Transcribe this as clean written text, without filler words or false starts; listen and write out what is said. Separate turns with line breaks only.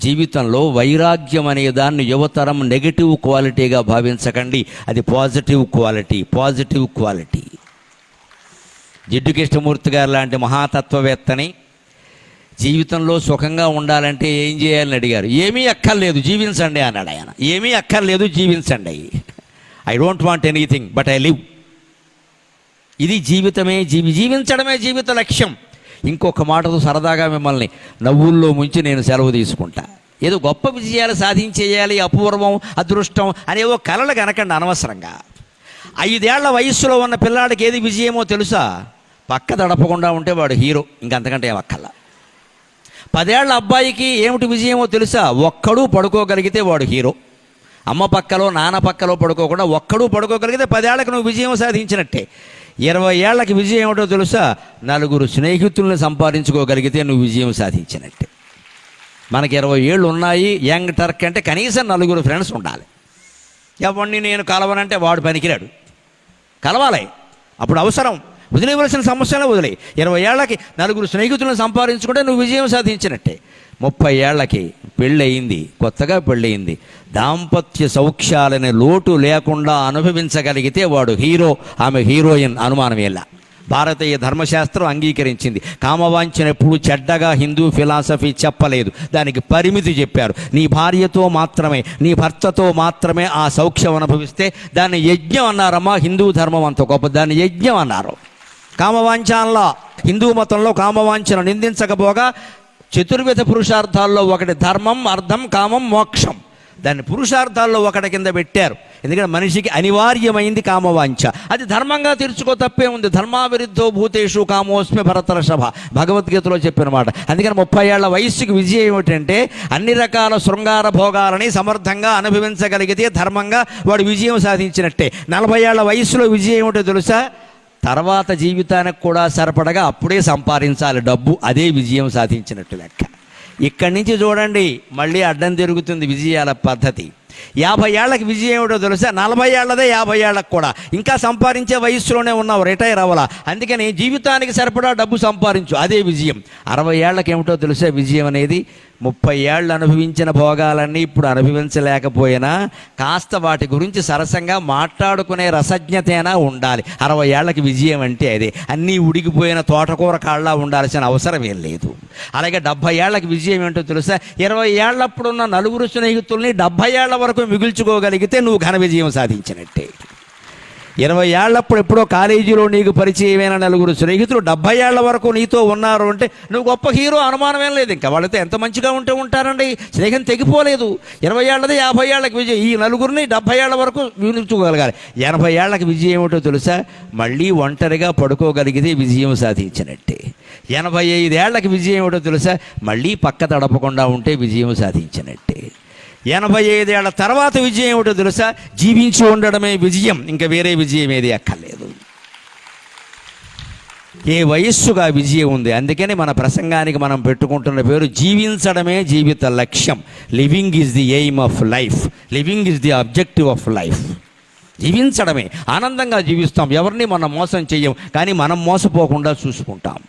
జీవితంలో వైరాగ్యం అనే దాన్ని యువతరం నెగటివ్ క్వాలిటీగా భావించకండి. అది పాజిటివ్ క్వాలిటీ. జిడ్డు కృష్ణమూర్తి గారు లాంటి మహాతత్వవేత్తని జీవితంలో సుఖంగా ఉండాలంటే ఏం చేయాలని అడిగారు. ఏమీ అక్కర్లేదు, జీవించండి అన్నాడు ఆయన. ఏమీ అక్కర్లేదు, జీవించండి. I don't want anything but I live. ఇది జీవితమే, జీవించడమే జీవిత లక్ష్యం. ఇంకొక మాటతో సరదాగా మిమ్మల్ని నవ్వుల్లో ముంచి నేను సెలవు తీసుకుంటా. ఏదో గొప్ప విజయాలు సాధించేయాలి, అపూర్వం, అదృష్టం అనేవో కలలు కనకండి అనవసరంగా. 5 ఏళ్ల వయస్సులో ఉన్న పిల్లాడికి ఏది విజయమో తెలుసా? పక్క తడపకుండా ఉంటే వాడు హీరో, ఇంకంతకంటే ఏమక్కల్లా. 10 ఏళ్ల అబ్బాయికి ఏమిటి విజయమో తెలుసా? ఒక్కడూ పడుకోగలిగితే వాడు హీరో. అమ్మ పక్కలో నాన్న పక్కలో పడుకోకుండా ఒక్కడూ పడుకోగలిగితే 10 ఏళ్లకు నువ్వు విజయం సాధించినట్టే. 20 ఏళ్లకి విజయం ఏమిటో తెలుసా? 4 స్నేహితుల్ని సంపాదించుకోగలిగితే నువ్వు విజయం సాధించినట్టే. మనకి 20 ఏళ్ళు ఉన్నాయి, యంగ్ టర్క్ అంటే కనీసం 4 ఫ్రెండ్స్ ఉండాలి. ఎవరిని నేను కలవనంటే వాడు పనికిరాడు, కలవాలి. అప్పుడు అవసరం, వదిలేవలసిన సమస్యలే వదిలే. 20 ఏళ్లకి 4 స్నేహితులను సంపాదించుకుంటే నువ్వు విజయం సాధించినట్టే. 30 ఏళ్లకి పెళ్ళయింది, కొత్తగా పెళ్ళయింది, దాంపత్య సౌఖ్యాలనే లోటు లేకుండా అనుభవించగలిగితే వాడు హీరో, ఆమె హీరోయిన్, అనుమానమేలా. భారతీయ ధర్మశాస్త్రం అంగీకరించింది. కామవాంఛన ఎప్పుడు చెడ్డగా హిందూ ఫిలాసఫీ చెప్పలేదు, దానికి పరిమితి చెప్పారు. నీ భార్యతో మాత్రమే, నీ భర్తతో మాత్రమే ఆ సౌఖ్యం అనుభవిస్తే దాన్ని యజ్ఞం అన్నారమ్మా. హిందూ ధర్మం అంత గొప్ప, దాన్ని యజ్ఞం అన్నారు. కామవాంఛనలా హిందూ మతంలో కామవాంఛన నిందించకపోగా చతుర్విధ పురుషార్థాల్లో ఒకటి ధర్మం, అర్థం, కామం, మోక్షం. దాన్ని పురుషార్థాల్లో ఒకటి కింద పెట్టారు. ఎందుకంటే మనిషికి అనివార్యమైంది కామవాంఛ. అది ధర్మంగా తీర్చుకో, తప్పే ఉంది. ధర్మావిరుద్ధో భూతేషు కామోస్మి భరతర్షభ, భగవద్గీతలో చెప్పిన మాట. అందుకని 30 ఏళ్ల వయస్సుకి విజయం ఏమిటంటే అన్ని రకాల శృంగార భోగాలని సమర్థంగా అనుభవించగలిగితే ధర్మంగా వాడు విజయం సాధించినట్టే. 40 ఏళ్ల వయస్సులో విజయం ఏమిటో తెలుసా? తర్వాత జీవితానికి కూడా సరిపడగా అప్పుడే సంపాదించాలి డబ్బు, అదే విజయం సాధించినట్టు లెక్క. ఇక్కడి నుంచి చూడండి మళ్ళీ అడ్డం తిరుగుతుంది విజయాల పద్ధతి. 50 ఏళ్లకి విజయం ఏమిటో తెలుసా? 40 ఏళ్లదే 50 ఏళ్లకు కూడా. ఇంకా సంపాదించే వయస్సులోనే ఉన్నావు, రిటైర్ అవ్వాలా. అందుకని జీవితానికి సరిపడా డబ్బు సంపాదించు, అదే విజయం. 60 ఏళ్లకి ఏమిటో తెలుసా విజయం అనేది? 30 ఏళ్ళు అనుభవించిన భోగాలన్నీ ఇప్పుడు అనుభవించలేకపోయినా కాస్త వాటి గురించి సరసంగా మాట్లాడుకునే రసజ్ఞతైనా ఉండాలి. 60 ఏళ్లకి విజయం అంటే అదే. అన్నీ ఉడికిపోయిన తోటకూర కాళ్ళ ఉండాల్సిన అవసరం ఏం లేదు. అలాగే 70 ఏళ్లకి విజయం ఏంటో తెలుసా? 20 ఏళ్లప్పుడున్న 4 స్నేహితుల్ని 70 ఏళ్ల వరకు మిగుల్చుకోగలిగితే నువ్వు ఘన విజయం సాధించినట్టే. 20 ఏళ్లప్పుడు ఎప్పుడో కాలేజీలో నీకు పరిచయమైన 4 స్నేహితులు 70 ఏళ్ల వరకు నీతో ఉన్నారు అంటే నువ్వు గొప్ప హీరో, అనుమానమేం లేదు. ఇంకా వాళ్ళతో ఎంత మంచిగా ఉంటే ఉంటారండి, స్నేహం తెగిపోలేదు. 20 ఏళ్ళది 50 ఏళ్లకి విజయం. ఈ 4 70 ఏళ్ల వరకు మిగుల్చుకోగలగాలి. 80 ఏళ్లకి విజయం ఏమిటో తెలుసా? మళ్ళీ ఒంటరిగా పడుకోగలిగితే విజయం సాధించినట్టే. 85 ఏళ్లకి విజయం ఏమిటో తెలుసా? మళ్ళీ పక్క తడపకుండా ఉంటే విజయం సాధించినట్టే. 85 ఏళ్ల తర్వాత విజయం ఏమిటో తెలుసా? జీవించి ఉండడమే విజయం, ఇంకా వేరే విజయం ఏది అక్కర్లేదు. ఏ వయస్సుగా విజయం ఉంది. అందుకని మన ప్రసంగానికి మనం పెట్టుకుంటున్న పేరు జీవించడమే జీవిత లక్ష్యం. Living is the aim of life, living is the objective of life. జీవించడమే, ఆనందంగా జీవిస్తాం, ఎవరిని మనం మోసం చెయ్యం, కానీ మనం మోసపోకుండా చూసుకుంటాం.